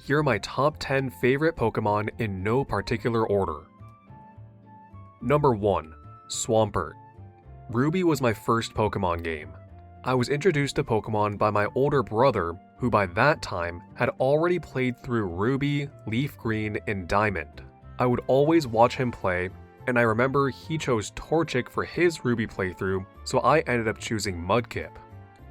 here are my top 10 favorite Pokemon in no particular order. Number 1. Swampert. Ruby was my first Pokemon game. I was introduced to Pokemon by my older brother, who by that time had already played through Ruby, Leaf Green, and Diamond. I would always watch him play, and I remember he chose Torchic for his Ruby playthrough, so I ended up choosing Mudkip.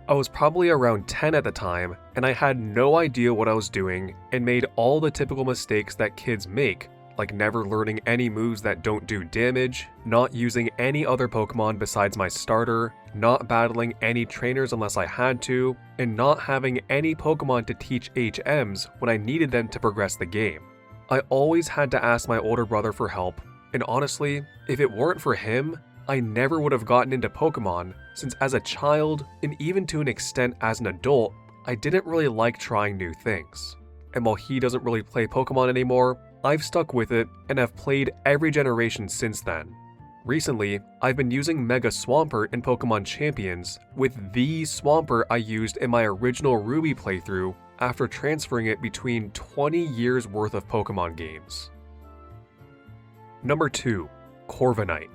I was probably around 10 at the time, and I had no idea what I was doing and made all the typical mistakes that kids make, like never learning any moves that don't do damage, not using any other Pokemon besides my starter, not battling any trainers unless I had to, and not having any Pokemon to teach HMs when I needed them to progress the game. I always had to ask my older brother for help, and honestly, if it weren't for him, I never would have gotten into Pokemon, since as a child, and even to an extent as an adult, I didn't really like trying new things. And while he doesn't really play Pokemon anymore, I've stuck with it and have played every generation since then. Recently, I've been using Mega Swampert in Pokemon Champions with the Swampert I used in my original Ruby playthrough after transferring it between 20 years worth of Pokemon games. Number 2. Corviknight.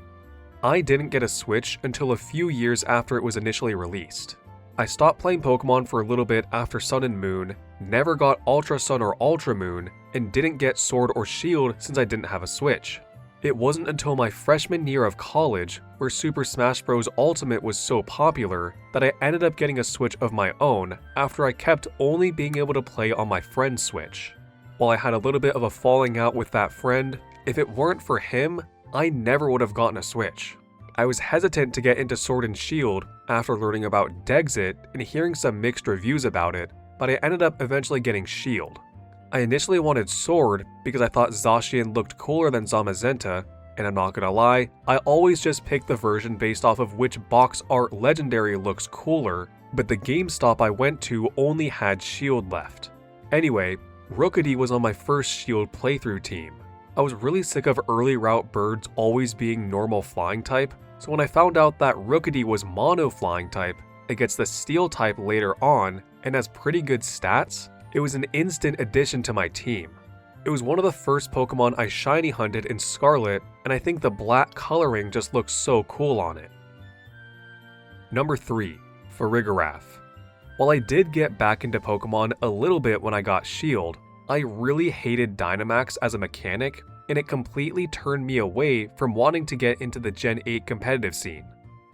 I didn't get a Switch until a few years after it was initially released. I stopped playing Pokemon for a little bit after Sun and Moon, never got Ultra Sun or Ultra Moon, and didn't get Sword or Shield since I didn't have a Switch. It wasn't until my freshman year of college, where Super Smash Bros. Ultimate was so popular, that I ended up getting a Switch of my own after I kept only being able to play on my friend's Switch. While I had a little bit of a falling out with that friend, if it weren't for him, I never would have gotten a Switch. I was hesitant to get into Sword and Shield after learning about Dexit and hearing some mixed reviews about it, but I ended up eventually getting Shield. I initially wanted Sword because I thought Zacian looked cooler than Zamazenta, and I'm not gonna lie, I always just picked the version based off of which box art legendary looks cooler, but the GameStop I went to only had Shield left. Anyway, Rookidee was on my first Shield playthrough team. I was really sick of early route birds always being normal flying type, so when I found out that Rookidee was mono flying type, it gets the steel type later on and has pretty good stats, it was an instant addition to my team. It was one of the first Pokemon I shiny hunted in Scarlet, and I think the black coloring just looks so cool on it. Number 3. Farigiraf. While I did get back into Pokemon a little bit when I got Shield, I really hated Dynamax as a mechanic, and it completely turned me away from wanting to get into the Gen 8 competitive scene.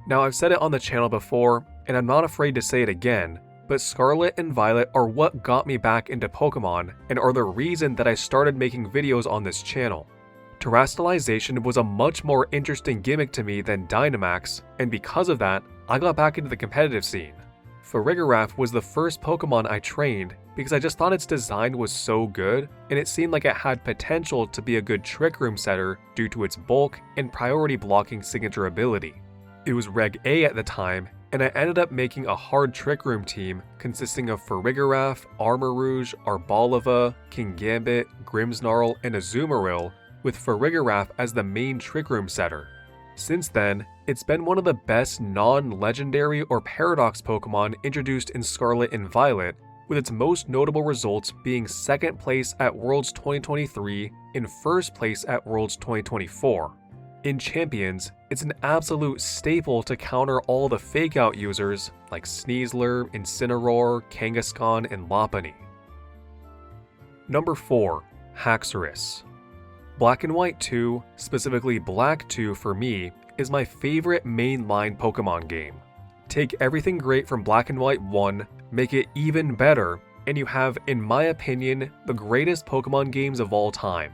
Now, I've said it on the channel before, and I'm not afraid to say it again, but Scarlet and Violet are what got me back into Pokemon and are the reason that I started making videos on this channel. Terastallization was a much more interesting gimmick to me than Dynamax, and because of that, I got back into the competitive scene. Farigiraf was the first Pokemon I trained because I just thought its design was so good, and it seemed like it had potential to be a good Trick Room setter due to its bulk and priority blocking signature ability. It was Reg A at the time, and I ended up making a hard Trick Room team consisting of Farigiraf, Armarouge, Arboliva, Kingambit, Grimmsnarl, and Azumarill, with Farigiraf as the main Trick Room setter. Since then, it's been one of the best non-legendary or paradox Pokemon introduced in Scarlet and Violet, with its most notable results being 2nd place at Worlds 2023 and 1st place at Worlds 2024. In Champions, it's an absolute staple to counter all the fake-out users like Sneasler, Incineroar, Kangaskhan, and Lopunny. Number 4. Haxorus. Black and White 2, specifically Black 2 for me, is my favorite mainline Pokemon game. Take everything great from Black and White 1, make it even better, and you have, in my opinion, the greatest Pokemon games of all time.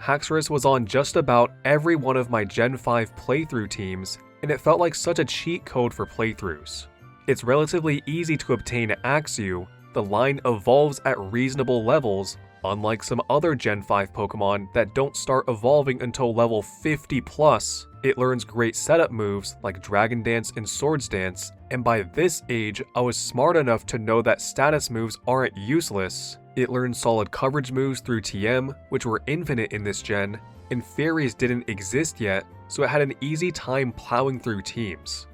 Haxorus was on just about every one of my Gen 5 playthrough teams, and it felt like such a cheat code for playthroughs. It's relatively easy to obtain Axew, the line evolves at reasonable levels, unlike some other Gen 5 Pokemon that don't start evolving until level 50 plus. It learns great setup moves like Dragon Dance and Swords Dance, and by this age I was smart enough to know that status moves aren't useless. It learned solid coverage moves through TM, which were infinite in this gen, and fairies didn't exist yet, so it had an easy time plowing through teams.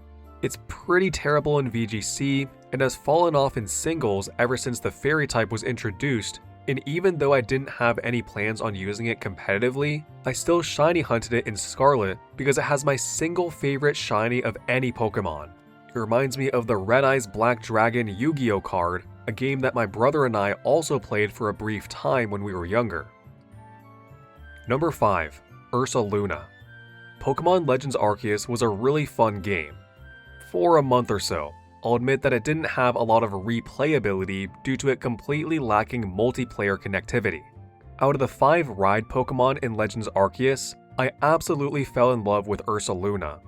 It's pretty terrible in VGC, and has fallen off in singles ever since the fairy type was introduced, and even though I didn't have any plans on using it competitively, I still shiny hunted it in Scarlet because it has my single favorite shiny of any Pokemon. It reminds me of the Red Eyes Black Dragon Yu-Gi-Oh card, a game that my brother and I also played for a brief time when we were younger. Number 5. Ursaluna. Pokemon Legends Arceus was a really fun game. For a month or so, I'll admit that it didn't have a lot of replayability due to it completely lacking multiplayer connectivity. Out of the 5 ride Pokemon in Legends Arceus, I absolutely fell in love with Ursaluna.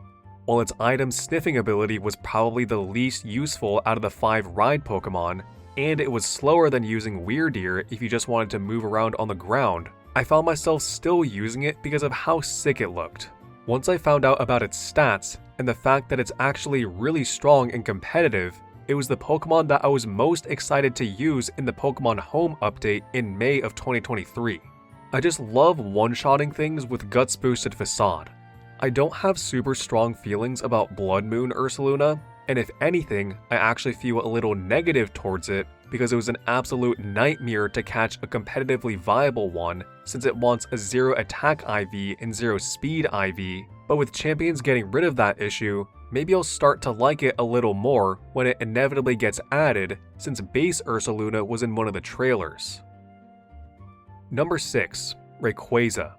While its item sniffing ability was probably the least useful out of the 5 ride Pokemon, and it was slower than using Weirdeer if you just wanted to move around on the ground, I found myself still using it because of how sick it looked. Once I found out about its stats, and the fact that it's actually really strong and competitive, it was the Pokemon that I was most excited to use in the Pokemon Home update in May of 2023. I just love one-shotting things with Guts Boosted Facade. I don't have super strong feelings about Blood Moon Ursaluna, and if anything, I actually feel a little negative towards it because it was an absolute nightmare to catch a competitively viable one since it wants a 0 attack IV and 0 speed IV, but with champions getting rid of that issue, maybe I'll start to like it a little more when it inevitably gets added since base Ursaluna was in one of the trailers. Number 6. Rayquaza.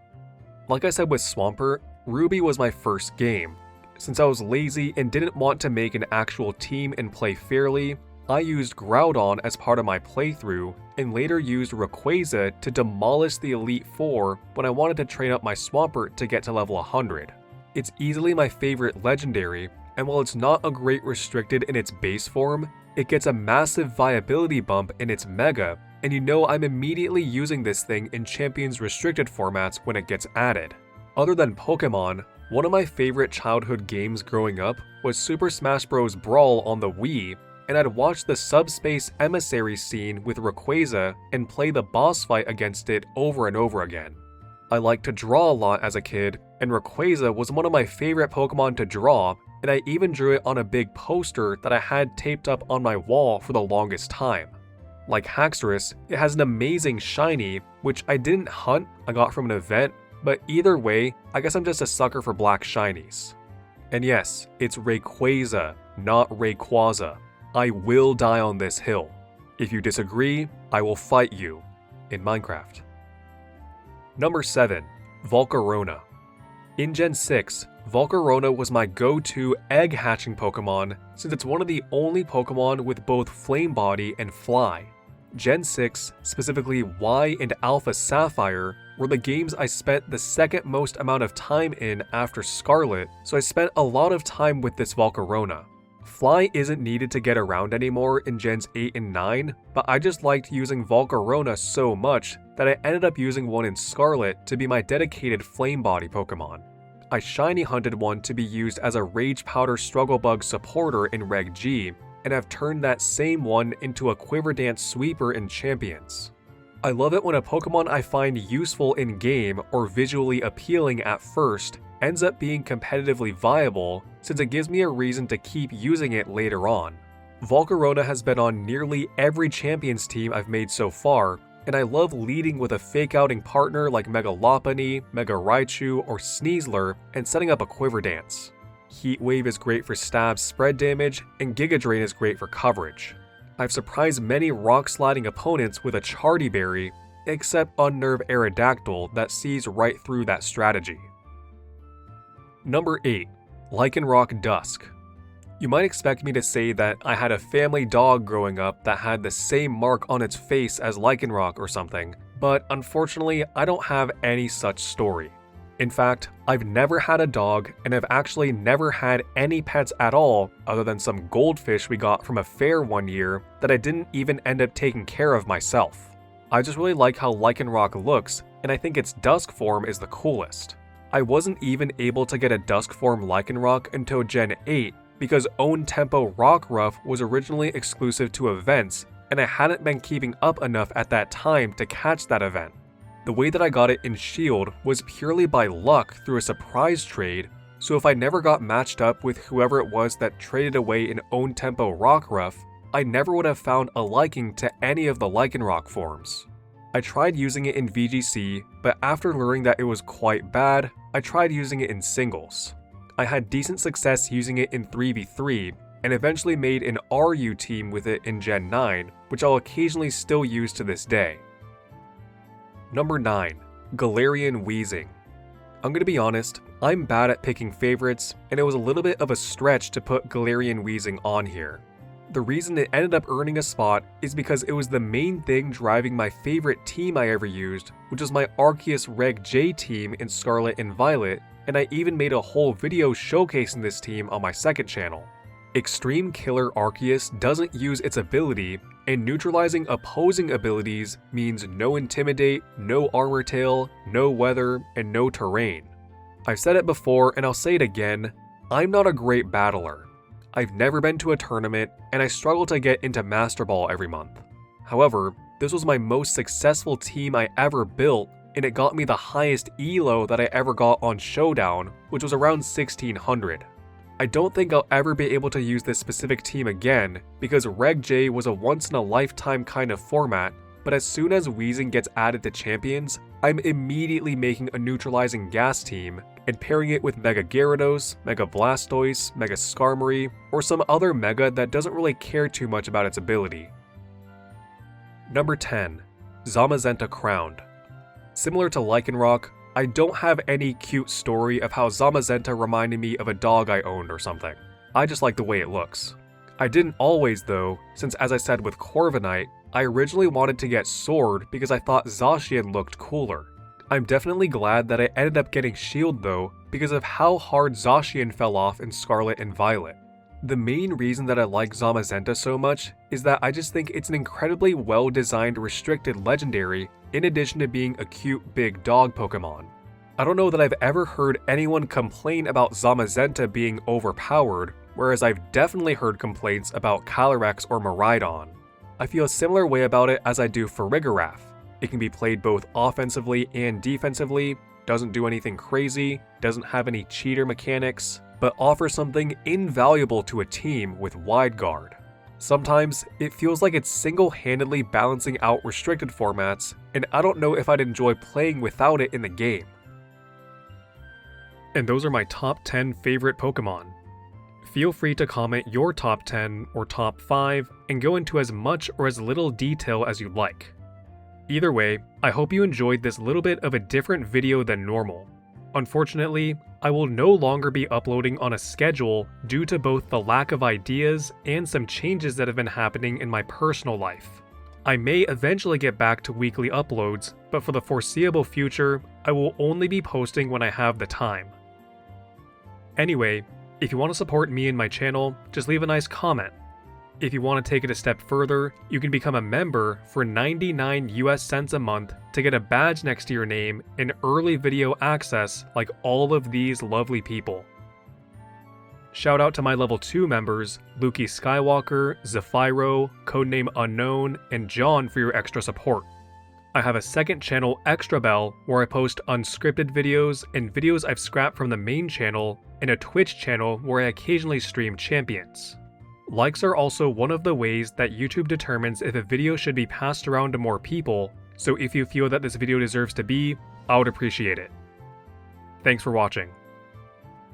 Like I said with Swampert, Ruby was my first game. Since I was lazy and didn't want to make an actual team and play fairly, I used Groudon as part of my playthrough and later used Rayquaza to demolish the Elite Four when I wanted to train up my Swampert to get to level 100. It's easily my favorite legendary, and while it's not a great restricted in its base form, it gets a massive viability bump in its Mega, and you know I'm immediately using this thing in Champions restricted formats when it gets added. Other than Pokemon, one of my favorite childhood games growing up was Super Smash Bros. Brawl on the Wii, and I'd watch the Subspace Emissary scene with Rayquaza and play the boss fight against it over and over again. I liked to draw a lot as a kid, and Rayquaza was one of my favorite Pokemon to draw, and I even drew it on a big poster that I had taped up on my wall for the longest time. Like Haxorus, it has an amazing shiny, which I didn't hunt, I got from an event, but either way, I guess I'm just a sucker for black shinies. And yes, it's Rayquaza, not Rayquaza. I will die on this hill. If you disagree, I will fight you. In Minecraft. Number 7. Volcarona. In Gen 6, Volcarona was my go-to egg hatching Pokemon since it's one of the only Pokemon with both Flame Body and Fly. Gen 6, specifically Y and Alpha Sapphire, were the games I spent the second most amount of time in after Scarlet, so I spent a lot of time with this Volcarona. Fly isn't needed to get around anymore in Gens 8 and 9, but I just liked using Volcarona so much that I ended up using one in Scarlet to be my dedicated Flame Body Pokemon. I shiny hunted one to be used as a Rage Powder Struggle Bug supporter in Reg G, and have turned that same one into a Quiver Dance sweeper in Champions. I love it when a Pokemon I find useful in-game or visually appealing at first ends up being competitively viable since it gives me a reason to keep using it later on. Volcarona has been on nearly every Champions team I've made so far, and I love leading with a fake-outing partner like Mega Lopunny, Mega Raichu, or Sneasler and setting up a Quiver Dance. Heat Wave is great for stab spread damage, and Giga Drain is great for coverage. I've surprised many rock-sliding opponents with a Chardy Berry, except Unnerve Aerodactyl that sees right through that strategy. Number 8. Lycanroc Dusk. You might expect me to say that I had a family dog growing up that had the same mark on its face as Lycanroc or something, but unfortunately I don't have any such story. In fact, I've never had a dog, and I've actually never had any pets at all other than some goldfish we got from a fair one year that I didn't even end up taking care of myself. I just really like how Lycanroc looks, and I think its dusk form is the coolest. I wasn't even able to get a dusk form Lycanroc until Gen 8 because Own Tempo Rockruff was originally exclusive to events, and I hadn't been keeping up enough at that time to catch that event. The way that I got it in Shield was purely by luck through a surprise trade, so if I never got matched up with whoever it was that traded away an Own Tempo Rockruff, I never would have found a liking to any of the Lycanroc forms. I tried using it in VGC, but after learning that it was quite bad, I tried using it in singles. I had decent success using it in 3v3, and eventually made an RU team with it in Gen 9, which I'll occasionally still use to this day. Number 9. Galarian Weezing. I'm gonna be honest, I'm bad at picking favorites, and it was a little bit of a stretch to put Galarian Weezing on here. The reason it ended up earning a spot is because it was the main thing driving my favorite team I ever used, which was my Arceus Reg J team in Scarlet and Violet, and I even made a whole video showcasing this team on my second channel. Extreme Killer Arceus doesn't use its ability, and neutralizing opposing abilities means no Intimidate, no Armor Tail, no Weather, and no Terrain. I've said it before and I'll say it again, I'm not a great battler. I've never been to a tournament, and I struggle to get into Master Ball every month. However, this was my most successful team I ever built, and it got me the highest ELO that I ever got on Showdown, which was around 1600. I don't think I'll ever be able to use this specific team again, because Reg J was a once-in-a-lifetime kind of format, but as soon as Weezing gets added to Champions, I'm immediately making a neutralizing gas team, and pairing it with Mega Gyarados, Mega Blastoise, Mega Skarmory, or some other Mega that doesn't really care too much about its ability. Number 10. Zamazenta Crowned. Similar to Lycanroc, I don't have any cute story of how Zamazenta reminded me of a dog I owned or something. I just like the way it looks. I didn't always though, since as I said with Corviknight, I originally wanted to get Sword because I thought Zacian looked cooler. I'm definitely glad that I ended up getting Shield though, because of how hard Zacian fell off in Scarlet and Violet. The main reason that I like Zamazenta so much is that I just think it's an incredibly well-designed restricted legendary in addition to being a cute big dog Pokemon. I don't know that I've ever heard anyone complain about Zamazenta being overpowered, whereas I've definitely heard complaints about Calyrex or Miraidon. I feel a similar way about it as I do for Farigiraf. It can be played both offensively and defensively, doesn't do anything crazy, doesn't have any cheater mechanics, but offers something invaluable to a team with Wide Guard. Sometimes, it feels like it's single-handedly balancing out restricted formats, and I don't know if I'd enjoy playing without it in the game. And those are my top 10 favorite Pokemon. Feel free to comment your top 10 or top 5 and go into as much or as little detail as you'd like. Either way, I hope you enjoyed this little bit of a different video than normal. Unfortunately, I will no longer be uploading on a schedule due to both the lack of ideas and some changes that have been happening in my personal life. I may eventually get back to weekly uploads, but for the foreseeable future, I will only be posting when I have the time. Anyway, if you want to support me and my channel, just leave a nice comment. If you want to take it a step further, you can become a member for 99 US cents a month to get a badge next to your name and early video access like all of these lovely people. Shout out to my level 2 members, Luki Skywalker, Zephyro, Codename Unknown, and John for your extra support. I have a second channel, Extra Bell, where I post unscripted videos and videos I've scrapped from the main channel, and a Twitch channel where I occasionally stream champions. Likes are also one of the ways that YouTube determines if a video should be passed around to more people, so if you feel that this video deserves to be, I would appreciate it. Thanks for watching.